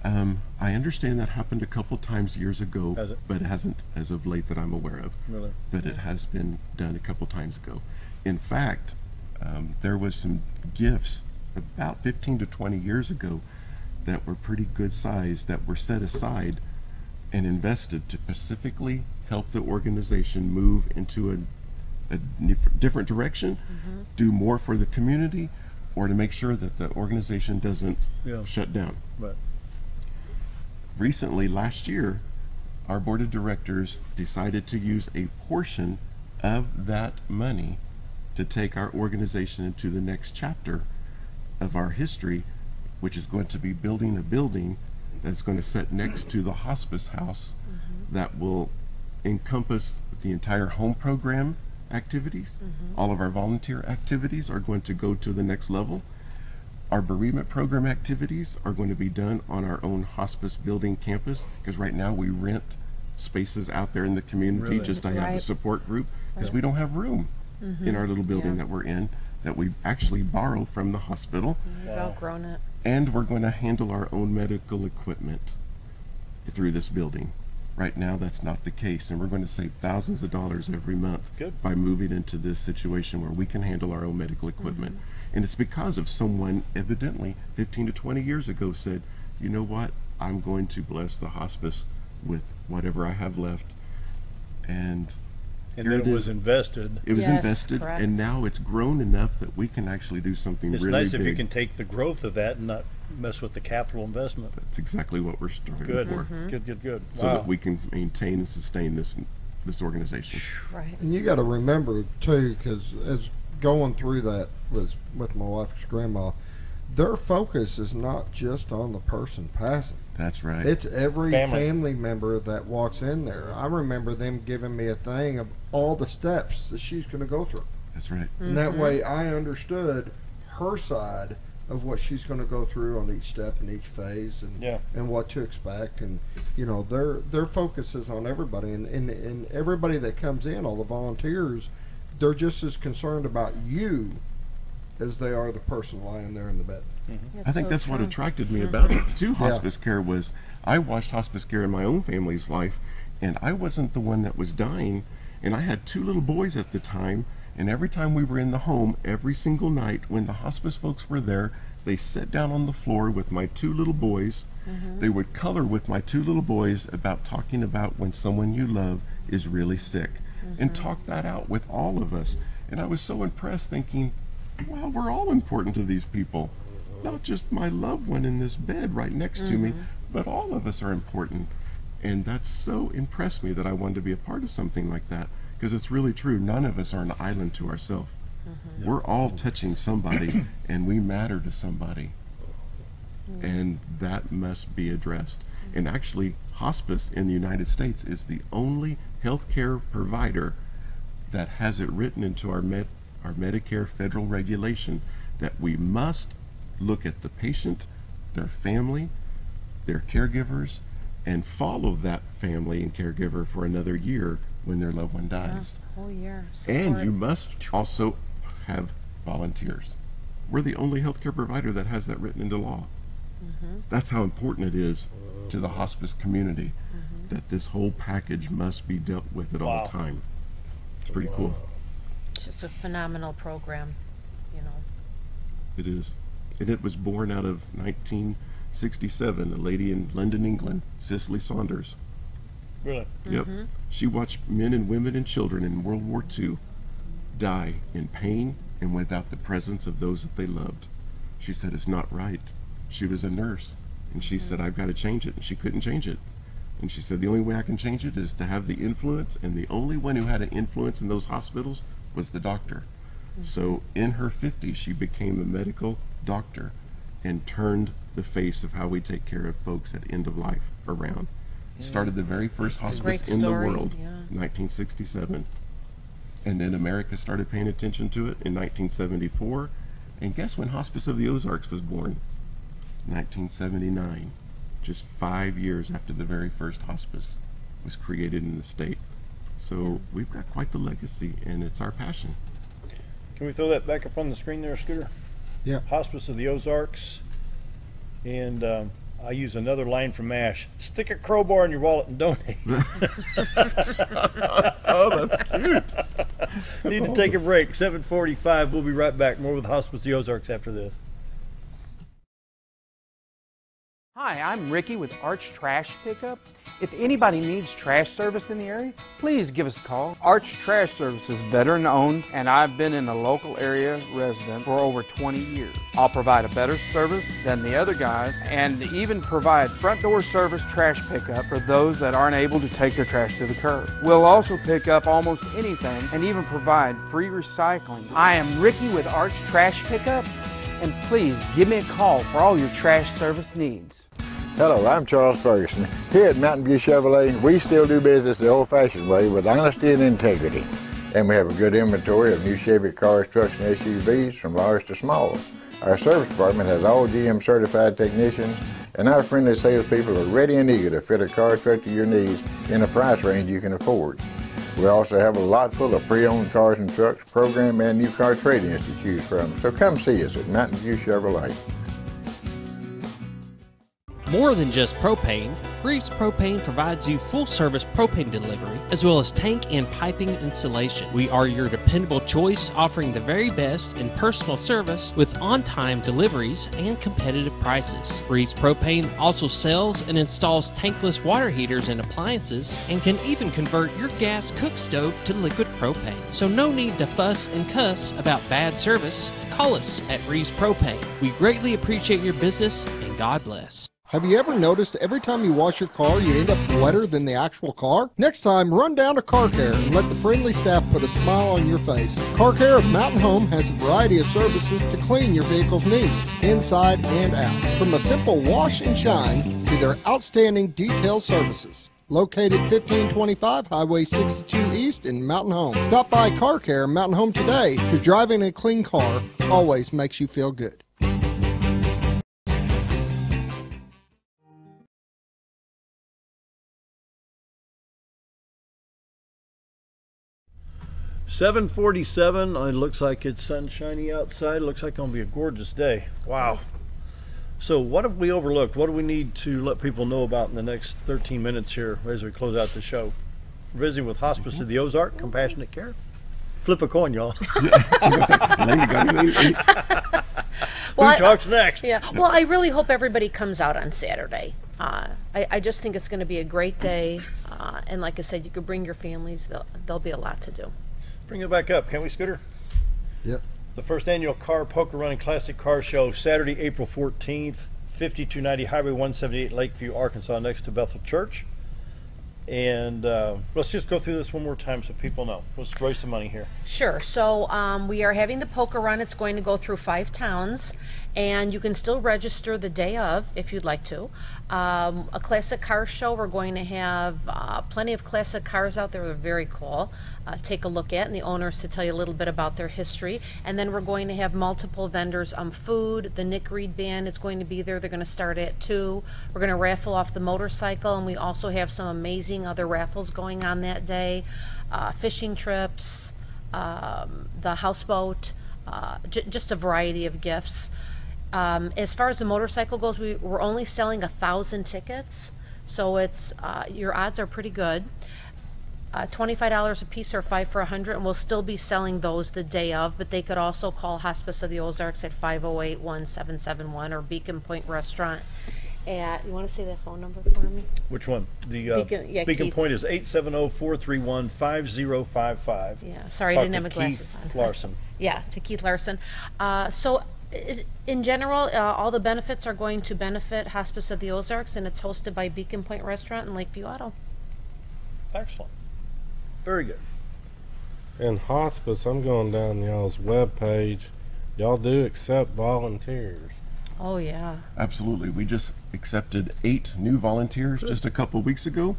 I understand that happened a couple times years ago, Has it? but it hasn't as of late that I'm aware of. Really? But it has been done a couple times ago. In fact, there was some gifts about 15 to 20 years ago that were pretty good size that were set aside and invested to specifically help the organization move into a different direction, do more for the community, or to make sure that the organization doesn't shut down. Right. Recently, last year, our board of directors decided to use a portion of that money to take our organization into the next chapter of our history, which is going to be building a building that's going to sit next to the hospice house that will encompass the entire home program activities. All of our volunteer activities are going to go to the next level. Our bereavement program activities are going to be done on our own hospice building campus, because right now we rent spaces out there in the community. Really? Just to have a support group, because we don't have room in our little building that we're in, that we actually borrow from the hospital. We've outgrown it. And we're going to handle our own medical equipment through this building. Right now, that's not the case, and we're going to save thousands of dollars every month by moving into this situation where we can handle our own medical equipment. And it's because of someone evidently 15 to 20 years ago said, you know what, I'm going to bless the hospice with whatever I have left. And then it was invested. It was invested, and now it's grown enough that we can actually do something It's really nice big. if you can take the growth of that and not mess with the capital investment. That's exactly what we're striving for. Good. So that we can maintain and sustain this organization. Right. And you got to remember too, because as going through that with my wife's grandma, their focus is not just on the person passing. That's right. It's every family member that walks in there. I remember them giving me a thing of all the steps that she's going to go through. That's right. And that way I understood her side of what she's going to go through on each step and each phase, and what to expect. And you know, their focus is on everybody, and everybody that comes in, all the volunteers, they're just as concerned about you as they are the person lying there in the bed. I think that's what attracted me about it to hospice care was I watched hospice care in my own family's life, and I wasn't the one that was dying, and I had 2 little boys at the time, and every time we were in the home, every single night when the hospice folks were there, they sat down on the floor with my 2 little boys. They would color with my 2 little boys about talking about when someone you love is really sick, and talk that out with all of us. And I was so impressed, thinking, wow, we're all important to these people. Not just my loved one in this bed right next to me, but all of us are important. And that so impressed me that I wanted to be a part of something like that, because it's really true. None of us are an island to ourselves. We're all touching somebody, and we matter to somebody. And that must be addressed. And actually, hospice in the United States is the only healthcare provider that has it written into our Medicare federal regulation that we must look at the patient, their family, their caregivers, and follow that family and caregiver for another year when their loved one dies. Whole year. And you must also have volunteers. We're the only healthcare provider that has that written into law. That's how important it is to the hospice community that this whole package must be dealt with at all time. It's pretty cool. It's just a phenomenal program, you know. It is. And it was born out of 1967, a lady in London, England, Cicely Saunders. Really? Yep. She watched men and women and children in World War II die in pain and without the presence of those that they loved. She said, it's not right. She was a nurse, and she said, I've got to change it, and she couldn't change it. And she said, the only way I can change it is to have the influence, and the only one who had an influence in those hospitals was the doctor. So in her 50s, she became a medical doctor and turned the face of how we take care of folks at end of life around. Started the very first hospice in the world, 1967. And then America started paying attention to it in 1974. And guess when Hospice of the Ozarks was born? 1979. Just 5 years after the very first hospice was created in the state. So we've got quite the legacy, and it's our passion. Can we throw that back up on the screen there, Scooter? Yeah. Hospice of the Ozarks. And I use another line from MASH. Stick a crowbar in your wallet and donate. Oh, that's cute. Need to take a break. 7:45. We'll be right back. More with Hospice of the Ozarks after this. Hi, I'm Ricky with Arch Trash Pickup. If anybody needs trash service in the area, please give us a call. Arch Trash Service is veteran owned, and I've been in the local area resident for over 20 years. I'll provide a better service than the other guys, and even provide front door service trash pickup for those that aren't able to take their trash to the curb. We'll also pick up almost anything and even provide free recycling. I am Ricky with Arch Trash Pickup, and please give me a call for all your trash service needs. Hello, I'm Charles Ferguson. Here at Mountain View Chevrolet, we still do business the old-fashioned way with honesty and integrity. And we have a good inventory of new Chevy cars, trucks, and SUVs from large to small. Our service department has all GM certified technicians, and our friendly salespeople are ready and eager to fit a car truck to your needs in a price range you can afford. We also have a lot full of pre-owned cars and trucks, program and new car trade-ins to choose from. So come see us at Mountain View Chevrolet. More than just propane, Reeves Propane provides you full-service propane delivery as well as tank and piping installation. We are your dependable choice, offering the very best in personal service with on-time deliveries and competitive prices. Reeves Propane also sells and installs tankless water heaters and appliances and can even convert your gas cook stove to liquid propane. So no need to fuss and cuss about bad service. Call us at Reeves Propane. We greatly appreciate your business, and God bless. Have you ever noticed every time you wash your car, you end up wetter than the actual car? Next time, run down to Car Care and let the friendly staff put a smile on your face. Car Care of Mountain Home has a variety of services to clean your vehicle's needs, inside and out. From a simple wash and shine to their outstanding detailed services. Located 1525 Highway 62 East in Mountain Home. Stop by Car Care Mountain Home today, because driving a clean car always makes you feel good. $7:47. It looks like it's sunshiny outside. It looks like it's going to be a gorgeous day. Wow. So what have we overlooked? What do we need to let people know about in the next 13 minutes here as we close out the show? Visiting with Hospice of the Ozark, Compassionate Care. Flip a coin, y'all. Who talks next? Yeah. Well, I really hope everybody comes out on Saturday. I just think it's going to be a great day. And like I said, you could bring your families. There'll be a lot to do. Bring it back up, can we, Scooter? Yep. The first annual Car Poker Run and Classic Car Show, Saturday, April 14th, 5290 Highway 178, Lakeview, Arkansas, next to Bethel Church. And let's just go through this one more time so people know. Let's raise some money here. Sure. So we are having the poker run. It's going to go through 5 towns, and you can still register the day of if you'd like to. A classic car show. We're going to have plenty of classic cars out there. They're very cool. Take a look at, and the owners to tell you a little bit about their history. And then we're going to have multiple vendors on food. The Nick Reed Band is going to be there. They're going to start at 2. We're going to raffle off the motorcycle, and we also have some amazing other raffles going on that day. Fishing trips, the houseboat, just a variety of gifts. As far as the motorcycle goes, we're only selling 1,000 tickets, so it's your odds are pretty good. $25 a piece or 5 for $100, and we'll still be selling those the day of, but they could also call Hospice of the Ozarks at 508-1771 or Beacon Point Restaurant at, you want to say that phone number for me? Which one? The Beacon Point is 870-431-5055. Yeah, sorry, I didn't have my glasses on. Larson. Yeah, to Keith Larson. So In general, all the benefits are going to benefit Hospice of the Ozarks, and it's hosted by Beacon Point Restaurant in Lakeview Auto. Excellent. Very good. In hospice, I'm going down y'all's webpage. Y'all do accept volunteers. Oh, yeah. Absolutely. We just accepted 8 new volunteers just a couple weeks ago.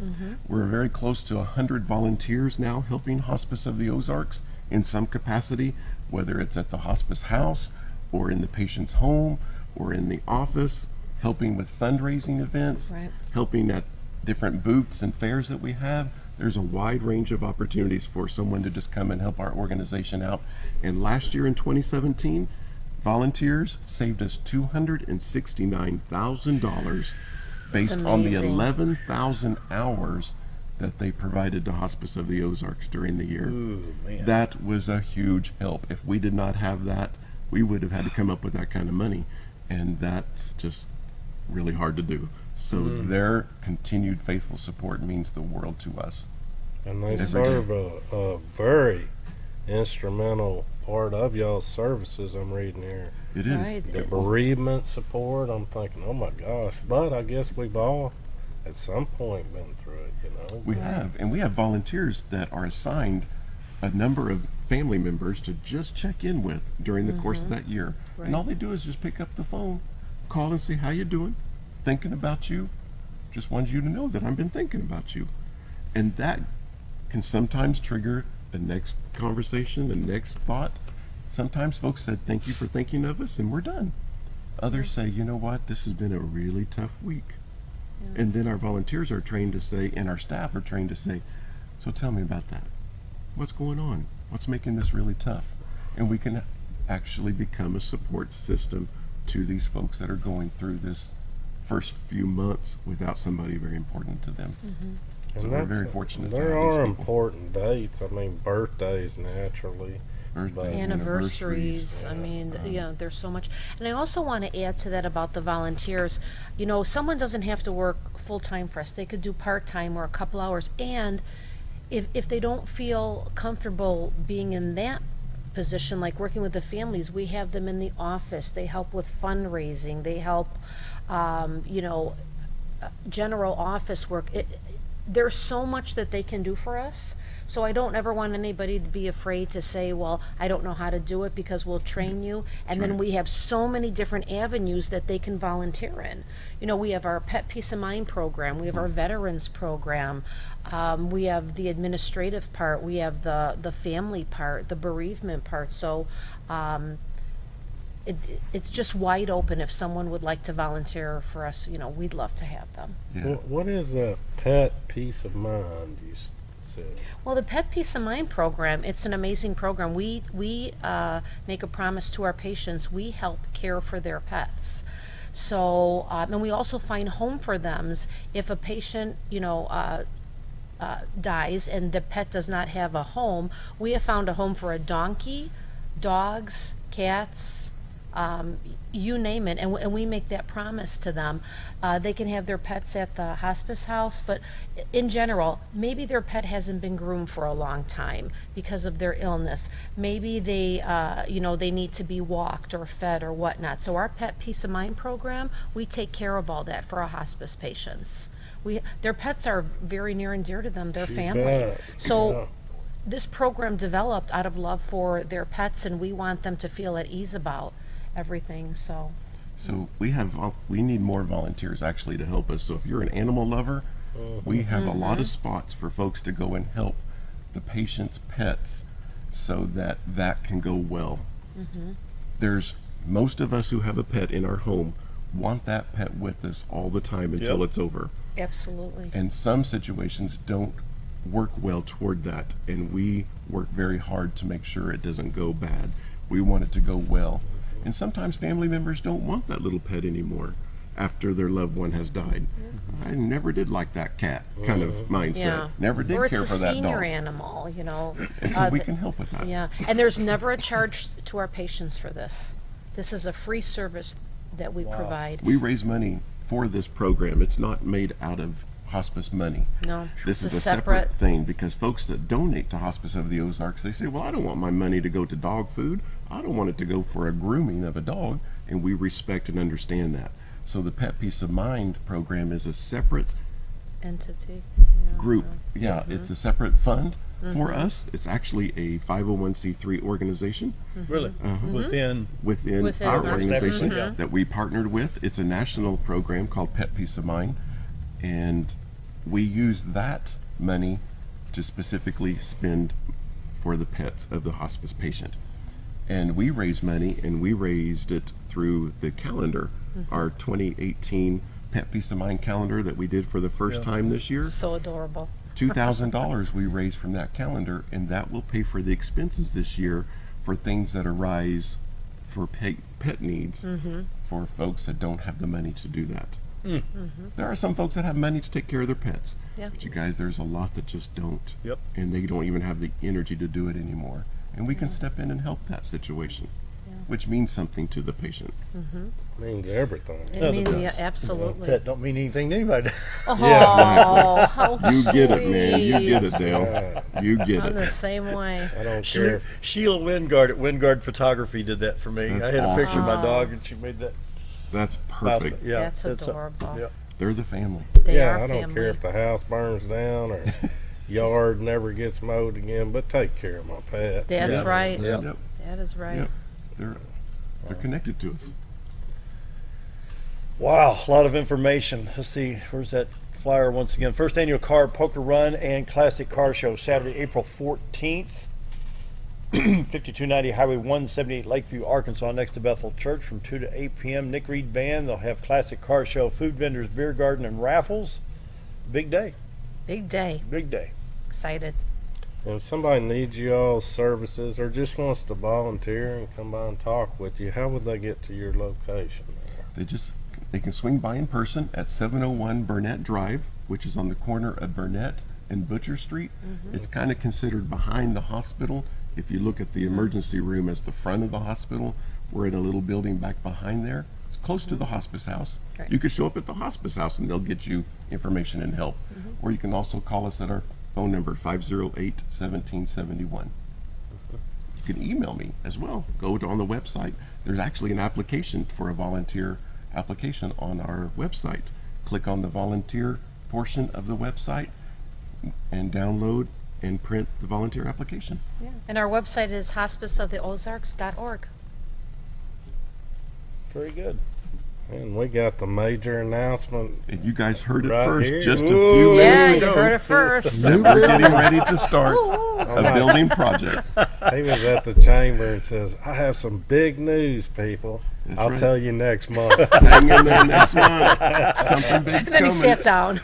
We're very close to 100 volunteers now helping Hospice of the Ozarks in some capacity, whether it's at the hospice house or in the patient's home or in the office, helping with fundraising events, helping at different booths and fairs that we have. There's a wide range of opportunities for someone to just come and help our organization out. And last year in 2017, volunteers saved us $269,000 based on the 11,000 hours that they provided to Hospice of the Ozarks during the year. Ooh, man. That was a huge help. If we did not have that, we would have had to come up with that kind of money, and that's just really hard to do. So their continued faithful support means the world to us. And they serve a very instrumental part of y'all's services, I'm reading here. It is. The bereavement support, I'm thinking, oh my gosh. But I guess we've all at some point been through it, you know. We have, and we have volunteers that are assigned a number of family members to just check in with during the course of that year. And all they do is just pick up the phone, call and say, how you doing? Thinking about you. Just wanted you to know that I've been thinking about you. And that can sometimes trigger the next conversation, the next thought. Sometimes folks said, thank you for thinking of us, and we're done. Others say, you know what, this has been a really tough week. And then our volunteers are trained to say, and our staff are trained to say, so tell me about that. What's going on? What's making this really tough? And we can actually become a support system to these folks that are going through this first few months without somebody very important to them. So we're very fortunate. There are important dates. I mean, birthdays naturally. Anniversaries. I mean, yeah, there's so much. And I also want to add to that about the volunteers. You know, someone doesn't have to work full-time for us. They could do part-time or a couple hours. And if they don't feel comfortable being in that position, like working with the families, we have them in the office. They help with fundraising. They help, you know, general office work. There's so much that they can do for us. So I don't ever want anybody to be afraid to say, well, I don't know how to do it, because we'll train you. And then we have so many different avenues that they can volunteer in. You know, we have our Pet Peace of Mind program. We have our Veterans program. We have the administrative part. We have the family part, the bereavement part. So it's just wide open. If someone would like to volunteer for us, you know, we'd love to have them. What is a Pet Peace of Mind, you said? Well, the Pet Peace of Mind program, it's an amazing program. We make a promise to our patients. We help care for their pets. So, and we also find home for them. If a patient, you know, dies and the pet does not have a home, we have found a home for a donkey, dogs, cats, you name it, and we make that promise to them. They can have their pets at the hospice house, but in general, maybe their pet hasn't been groomed for a long time because of their illness. Maybe they, you know, they need to be walked or fed or whatnot. So our Pet Peace of Mind program, we take care of all that for our hospice patients. Their pets are very near and dear to them, their family. So this program developed out of love for their pets, and we want them to feel at ease about everything. So we need more volunteers actually to help us. So if you're an animal lover, we have a lot of spots for folks to go and help the patient's pets so that can go well. There's most of us who have a pet in our home want that pet with us all the time until it's over. Absolutely. And some situations don't work well toward that, and we work very hard to make sure it doesn't go bad. We want it to go well. And sometimes family members don't want that little pet anymore after their loved one has died. I never did like that cat kind of mindset. Never did care for that dog. Or it's a senior animal, you know. And so we can help with that. Yeah, and there's never a charge to our patients for this. This is a free service that we provide. We raise money for this program. It's not made out of hospice money. No, This it's is a separate thing, because folks that donate to Hospice of the Ozarks, they say, well, I don't want my money to go to dog food. I don't want it to go for a grooming of a dog, and we respect and understand that. So the Pet Peace of Mind program is a separate entity group. Yeah, it's a separate fund for us. It's actually a 501c3 organization. Really? Within our organization Yeah. that we partnered with. It's a national program called Pet Peace of Mind, and we use that money to specifically spend for the pets of the hospice patient. And we raise money, and we raised it through the calendar, our 2018 Pet Peace of Mind calendar that we did for the first time this year. So adorable. $2,000 we raised from that calendar, and that will pay for the expenses this year for things that arise for pet needs for folks that don't have the money to do that. There are some folks that have money to take care of their pets, but you guys, there's a lot that just don't, and they don't even have the energy to do it anymore. And we can step in and help that situation, which means something to the patient. Means everything. It means, absolutely. Pet don't mean anything to anybody. Oh, how You sweet. get it, man. You get it, Dale. You get I'm it. the same way. I don't care. Sheila Wingard at Wingard Photography did that for me. That's I had a picture of my awesome. dog, and she made that. That's perfect. Yeah, That's adorable. They're the family. They Yeah, are I don't family. care if the house burns down or yard never gets mowed again, but take care of my pet. That's right. Yep. That is right. Yep. They're connected to us. Wow, a lot of information. Let's see, where's that flyer once again? First annual car poker run and classic car show, Saturday, April 14th. 5290 Highway 178, Lakeview, Arkansas, next to Bethel Church, from 2 to 8 p.m. Nick Reed Band. They'll have classic car show, food vendors, beer garden, and raffles. Big day. Big day. Big day. Excited. If somebody needs y'all's services or just wants to volunteer and come by and talk with you, how would they get to your location? They can swing by in person at 701 Burnett Drive, which is on the corner of Burnett and Butcher Street. It's kind of considered behind the hospital. If you look at the emergency room as the front of the hospital, we're in a little building back behind there. It's close to the hospice house. Right. You could show up at the hospice house and they'll get you information and help. Or you can also call us at our phone number, 508-1771. You can email me as well. Go on the website. There's actually an application for a volunteer application on our website. Click on the volunteer portion of the website and download and print the volunteer application. Yeah. And our website is hospiceoftheozarks.org. Very good. And we got the major announcement. And you guys heard it right first here. just a few minutes ago. You heard it first. That we're getting ready to start a building project. He was at the chamber and says, I have some big news, people. I'll right. tell you next month. Hang in there next month. Something big's And then he coming. sat down.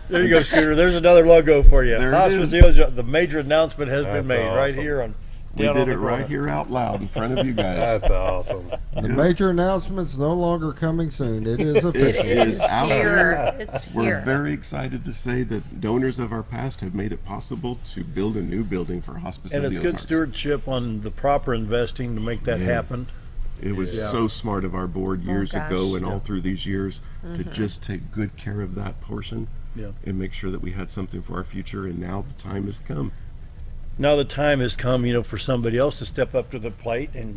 There you go, Scooter. There's another logo for you. There it Hospice is. of the Ozarks, the major announcement has been That's made right awesome. here on. We down did on it the right corner. here out loud in front of you guys. That's awesome. The major announcement's no longer coming soon. It is It official. is out here. there. It's We're here. very excited to say that donors of our past have made it possible to build a new building for Hospice And of it's the good Ozarks. stewardship on the proper investing to make that Yeah. happen. It was Yeah. so smart of our board years gosh. ago and all through these years to just take good care of that portion Yeah. and make sure that we had something for our future, and now the time has come. Now the time has come, for somebody else to step up to the plate, and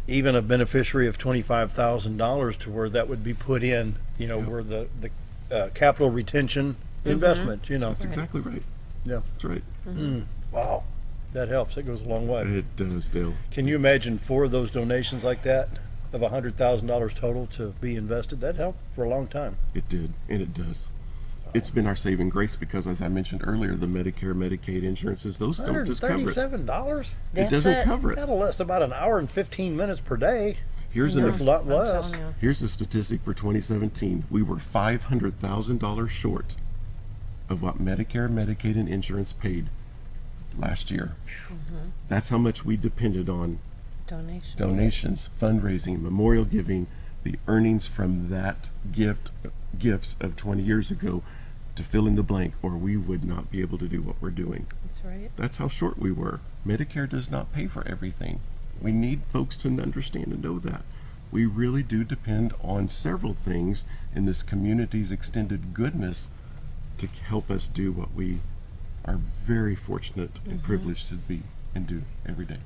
even a beneficiary of $25,000 to where that would be put in, where the capital retention investment, That's exactly right. Yeah. That's right. Wow, that helps. That goes a long way. It does, Dale. Can you imagine 4 of those donations like that, of $100,000 total to be invested? That helped for a long time. It did, and it does. It's been our saving grace because, as I mentioned earlier, the Medicare, Medicaid insurances, those don't just cover it. $137? It doesn't cover it. That'll last about an hour and 15 minutes per day. Here's If a lot less. telling you. Here's the statistic for 2017. We were $500,000 short of what Medicare, Medicaid, and insurance paid last year. That's how much we depended on donations, fundraising, memorial giving, the earnings from that gifts of 20 years ago to fill in the blank, or we would not be able to do what we're doing. That's right. That's how short we were. Medicare does not pay for everything. We need folks to understand and know that. We really do depend on several things in this community's extended goodness to help us do what we are very fortunate and privileged to be and do every day.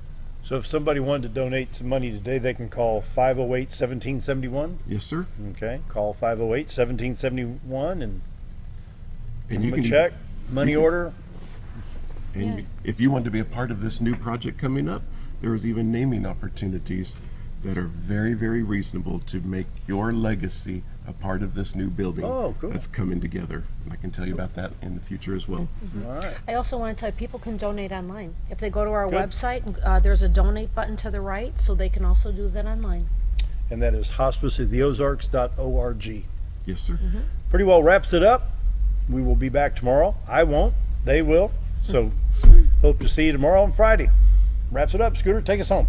So if somebody wanted to donate some money today, they can call 508-1771? Yes, sir. Okay, call 508-1771 and give you them a can check, money order. And if you want to be a part of this new project coming up, there is even naming opportunities that are very, very reasonable to make your legacy a part of this new building that's coming together. And I can tell you about that in the future as well. All right. I also want to tell you, people can donate online. If they go to our Good. website, there's a donate button to the right, so they can also do that online. And that is hospiceoftheozarks.org. Yes, sir. Pretty well wraps it up. We will be back tomorrow. I won't. They will. So hope to see you tomorrow on Friday. Wraps it up. Scooter, take us home.